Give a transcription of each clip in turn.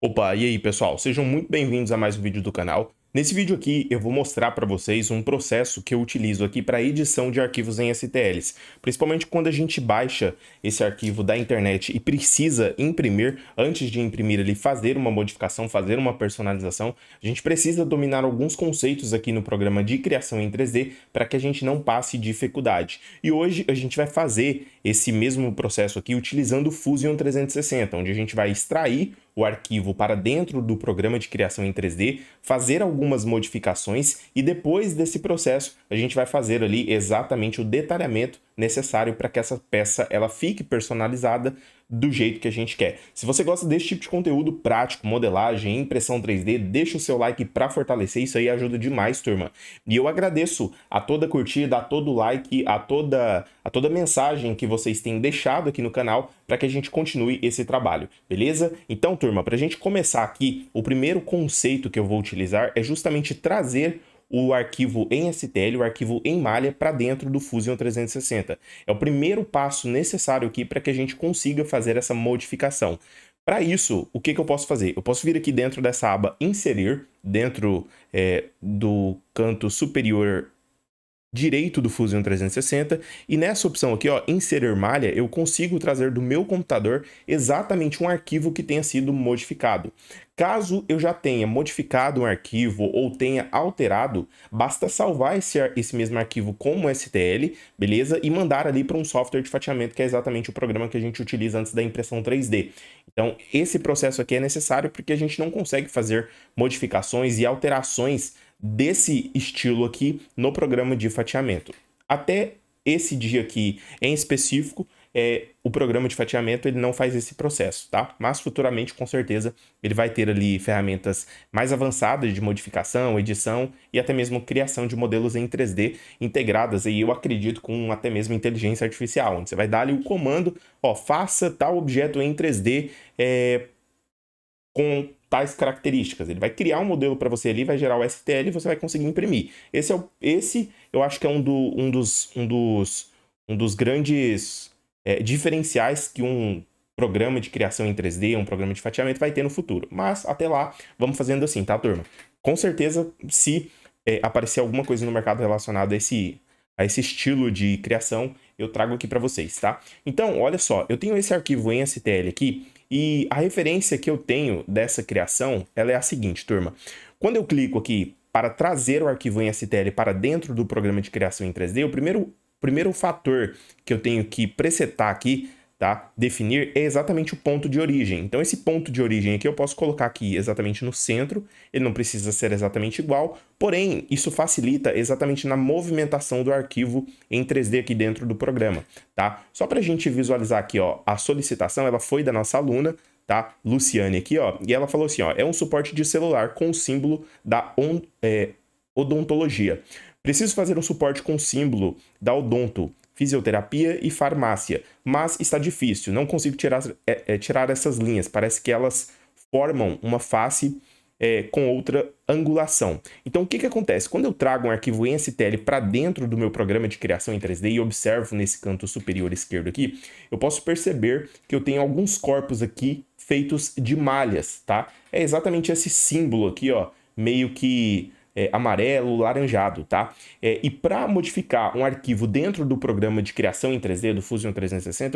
Opa, e aí pessoal, sejam muito bem-vindos a mais um vídeo do canal. Nesse vídeo aqui eu vou mostrar para vocês um processo que eu utilizo aqui para edição de arquivos em STLs, principalmente quando a gente baixa esse arquivo da internet e precisa imprimir, antes de imprimir ele, fazer uma modificação, fazer uma personalização, a gente precisa dominar alguns conceitos aqui no programa de criação em 3D para que a gente não passe dificuldade. E hoje a gente vai fazer esse mesmo processo aqui utilizando o Fusion 360, onde a gente vai extrair o arquivo para dentro do programa de criação em 3D, fazer algumas modificações e depois desse processo a gente vai fazer ali exatamente o detalhamento necessário para que essa peça ela fique personalizada do jeito que a gente quer. Se você gosta desse tipo de conteúdo prático, modelagem, impressão 3D, deixa o seu like para fortalecer, isso aí ajuda demais, turma. E eu agradeço a toda curtida, a todo like, a toda mensagem que vocês têm deixado aqui no canal para que a gente continue esse trabalho, beleza? Então, turma, para a gente começar aqui, o primeiro conceito que eu vou utilizar é justamente trazer o arquivo em STL, o arquivo em malha, para dentro do Fusion 360. É o primeiro passo necessário aqui para que a gente consiga fazer essa modificação. Para isso, o que eu posso fazer? Eu posso vir aqui dentro dessa aba Inserir, dentro do canto superior direito do Fusion 360, e nessa opção aqui, ó, inserir malha, eu consigo trazer do meu computador exatamente um arquivo que tenha sido modificado. Caso eu já tenha modificado um arquivo ou tenha alterado, basta salvar esse mesmo arquivo como STL, beleza? E mandar ali para um software de fatiamento, que é exatamente o programa que a gente utiliza antes da impressão 3D. Então, esse processo aqui é necessário porque a gente não consegue fazer modificações e alterações desse estilo aqui no programa de fatiamento. Até esse dia aqui em específico, o programa de fatiamento ele não faz esse processo, tá? Mas futuramente, com certeza, ele vai ter ali ferramentas mais avançadas de modificação, edição e até mesmo criação de modelos em 3D integradas, e eu acredito com até mesmo inteligência artificial, onde você vai dar ali o comando, ó, faça tal objeto em 3D com tais características. Ele vai criar um modelo para você ali, vai gerar o STL e você vai conseguir imprimir. Esse eu acho que é um dos grandes diferenciais que um programa de criação em 3D, um programa de fatiamento vai ter no futuro. Mas até lá, vamos fazendo assim, tá, turma? Com certeza, se aparecer alguma coisa no mercado relacionada a esse estilo de criação, eu trago aqui para vocês, tá? Então, olha só, eu tenho esse arquivo em STL aqui, e a referência que eu tenho dessa criação, ela é a seguinte, turma. Quando eu clico aqui para trazer o arquivo em STL para dentro do programa de criação em 3D, o primeiro fator que eu tenho que presetar aqui, tá? Definir é exatamente o ponto de origem. Então, esse ponto de origem aqui eu posso colocar aqui exatamente no centro, ele não precisa ser exatamente igual, porém, isso facilita exatamente na movimentação do arquivo em 3D aqui dentro do programa, tá? Só para a gente visualizar aqui, ó, a solicitação, ela foi da nossa aluna, tá? Luciane aqui, ó, e ela falou assim, ó, é um suporte de celular com o símbolo da odontologia. Preciso fazer um suporte com o símbolo da odonto, fisioterapia e farmácia, mas está difícil, não consigo tirar essas linhas, parece que elas formam uma face com outra angulação. Então, o que acontece? Quando eu trago um arquivo em STL para dentro do meu programa de criação em 3D e observo nesse canto superior esquerdo aqui, eu posso perceber que eu tenho alguns corpos aqui feitos de malhas, tá? É exatamente esse símbolo aqui, ó, meio que amarelo, laranjado, tá? E para modificar um arquivo dentro do programa de criação em 3D do Fusion 360,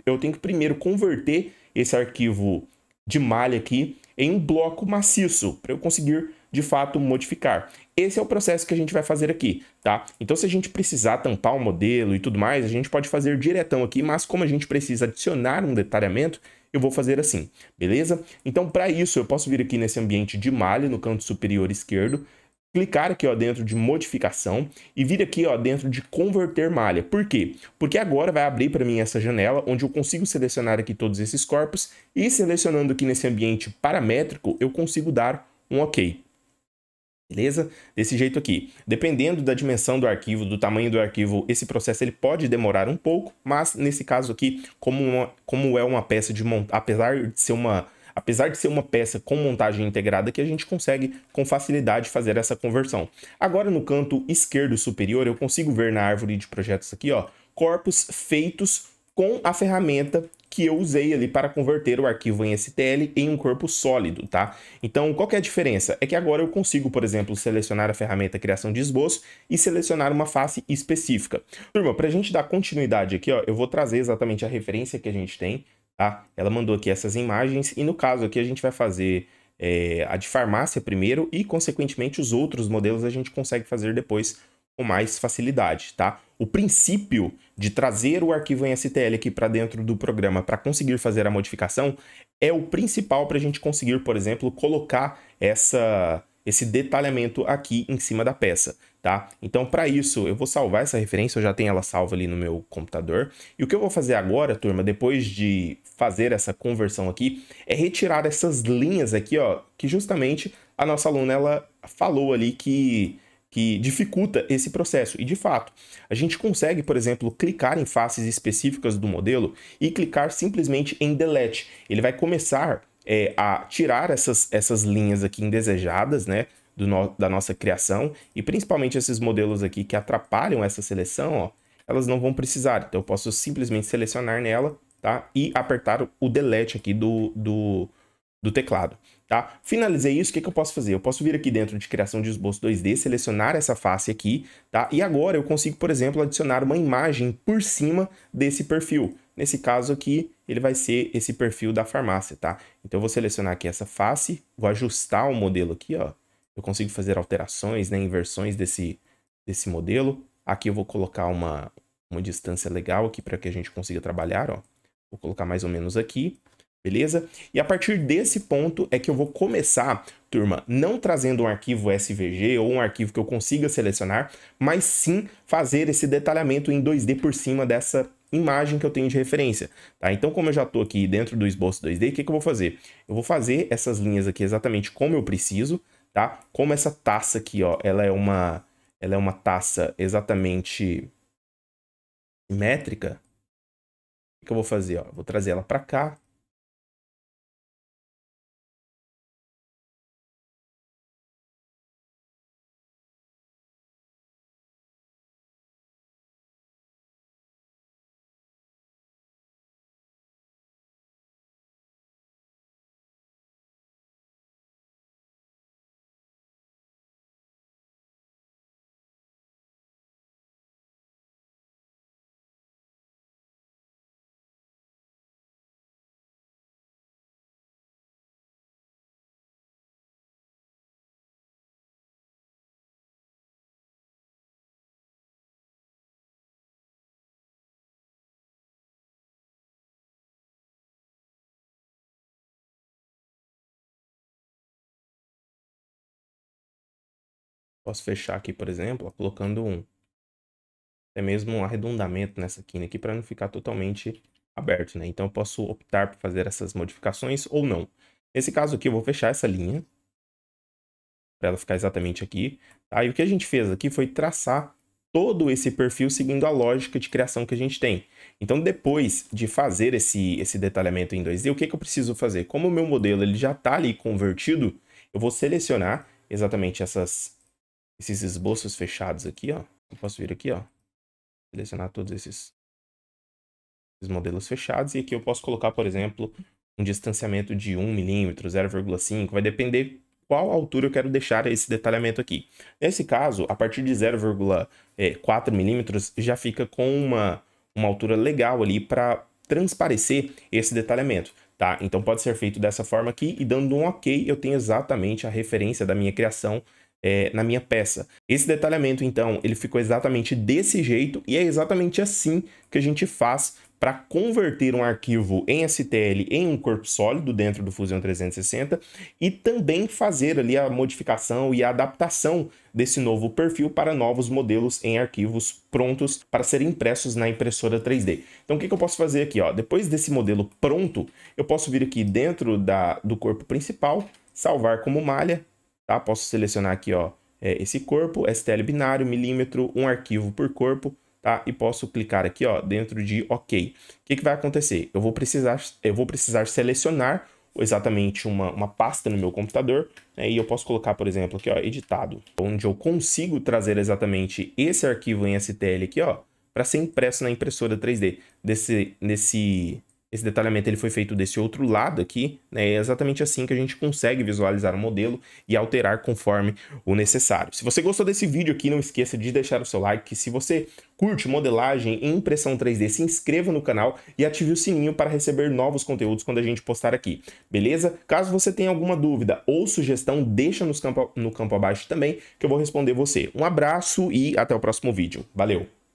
eu tenho que primeiro converter esse arquivo de malha aqui em um bloco maciço, para eu conseguir, de fato, modificar. Esse é o processo que a gente vai fazer aqui, tá? Então, se a gente precisar tampar o modelo e tudo mais, a gente pode fazer diretão aqui, mas como a gente precisa adicionar um detalhamento, eu vou fazer assim, beleza? Então, para isso, eu posso vir aqui nesse ambiente de malha, no canto superior esquerdo, clicar aqui, ó, dentro de modificação e vir aqui, ó, dentro de converter malha. Por quê? Porque agora vai abrir para mim essa janela onde eu consigo selecionar aqui todos esses corpos e selecionando aqui nesse ambiente paramétrico, eu consigo dar um OK. Beleza? Desse jeito aqui. Dependendo da dimensão do arquivo, do tamanho do arquivo, esse processo ele pode demorar um pouco, mas nesse caso aqui, como é uma peça de montar, apesar de ser uma peça com montagem integrada, que a gente consegue com facilidade fazer essa conversão. Agora no canto esquerdo superior eu consigo ver na árvore de projetos aqui, ó, corpos feitos com a ferramenta que eu usei ali para converter o arquivo em STL em um corpo sólido, tá? Então, qual que é a diferença? É que agora eu consigo, por exemplo, selecionar a ferramenta criação de esboço e selecionar uma face específica. Turma, para a gente dar continuidade aqui, ó, eu vou trazer exatamente a referência que a gente tem, tá? Ela mandou aqui essas imagens e no caso aqui a gente vai fazer a de farmácia primeiro e, consequentemente, os outros modelos a gente consegue fazer depois com mais facilidade, tá? O princípio de trazer o arquivo em STL aqui para dentro do programa para conseguir fazer a modificação é o principal para a gente conseguir, por exemplo, colocar esse detalhamento aqui em cima da peça, tá? Então, para isso, eu vou salvar essa referência, eu já tenho ela salva ali no meu computador. E o que eu vou fazer agora, turma, depois de fazer essa conversão aqui, é retirar essas linhas aqui, ó, que justamente a nossa aluna, ela falou ali que dificulta esse processo. E, de fato, a gente consegue, por exemplo, clicar em faces específicas do modelo e clicar simplesmente em Delete. Ele vai começar a tirar essas linhas aqui indesejadas, né, da nossa criação, e principalmente esses modelos aqui que atrapalham essa seleção, ó, elas não vão precisar. Então, eu posso simplesmente selecionar nela, tá, e apertar o Delete aqui do teclado. Tá? Finalizei isso, o que eu posso fazer? Eu posso vir aqui dentro de criação de esboço 2D, selecionar essa face aqui, tá? E agora eu consigo, por exemplo, adicionar uma imagem por cima desse perfil. Nesse caso aqui, ele vai ser esse perfil da farmácia, tá? Então eu vou selecionar aqui essa face, vou ajustar o modelo aqui, ó. Eu consigo fazer alterações, né, inversões desse modelo. Aqui eu vou colocar uma distância legal aqui para que a gente consiga trabalhar, ó. Vou colocar mais ou menos aqui. Beleza? E a partir desse ponto é que eu vou começar, turma, não trazendo um arquivo SVG ou um arquivo que eu consiga selecionar, mas sim fazer esse detalhamento em 2D por cima dessa imagem que eu tenho de referência, tá? Então, como eu já estou aqui dentro do esboço 2D, o que eu vou fazer? Eu vou fazer essas linhas aqui exatamente como eu preciso, tá? Como essa taça aqui, ó, ela é uma taça exatamente simétrica, o que eu vou fazer? Ó? Vou trazer ela para cá. Posso fechar aqui, por exemplo, ó, colocando até mesmo um arredondamento nessa quina aqui para não ficar totalmente aberto, né? Então eu posso optar por fazer essas modificações ou não. Nesse caso aqui eu vou fechar essa linha para ela ficar exatamente aqui. Tá? E o que a gente fez aqui foi traçar todo esse perfil seguindo a lógica de criação que a gente tem. Então, depois de fazer esse detalhamento em 2D, o que eu preciso fazer? Como o meu modelo ele já está ali convertido, eu vou selecionar exatamente esses esboços fechados aqui, ó. Eu posso vir aqui, ó, selecionar todos esses modelos fechados, e aqui eu posso colocar, por exemplo, um distanciamento de 1 milímetro, 0,5, vai depender qual altura eu quero deixar esse detalhamento aqui. Nesse caso, a partir de 0,4 milímetros já fica com uma altura legal ali para transparecer esse detalhamento, tá? Então pode ser feito dessa forma aqui, e dando um OK, eu tenho exatamente a referência da minha criação na minha peça. Esse detalhamento, então, ele ficou exatamente desse jeito, e é exatamente assim que a gente faz para converter um arquivo em STL em um corpo sólido dentro do Fusion 360 e também fazer ali a modificação e a adaptação desse novo perfil para novos modelos em arquivos prontos para serem impressos na impressora 3D. Então, o que eu posso fazer aqui? Ó? Depois desse modelo pronto, eu posso vir aqui dentro do corpo principal, salvar como malha, tá? Posso selecionar aqui, ó, esse corpo, STL binário, milímetro, um arquivo por corpo, tá? E posso clicar aqui, ó, dentro de OK. O que vai acontecer? Eu vou precisar selecionar exatamente uma pasta no meu computador, né? E eu posso colocar, por exemplo, aqui, ó, editado, onde eu consigo trazer exatamente esse arquivo em STL aqui, ó, para ser impresso na impressora 3D. Nesse esse detalhamento ele foi feito desse outro lado aqui, né? É exatamente assim que a gente consegue visualizar o modelo e alterar conforme o necessário. Se você gostou desse vídeo aqui, não esqueça de deixar o seu like. Se você curte modelagem e impressão 3D, se inscreva no canal e ative o sininho para receber novos conteúdos quando a gente postar aqui, beleza? Caso você tenha alguma dúvida ou sugestão, deixa no campo abaixo também, que eu vou responder você. Um abraço e até o próximo vídeo. Valeu!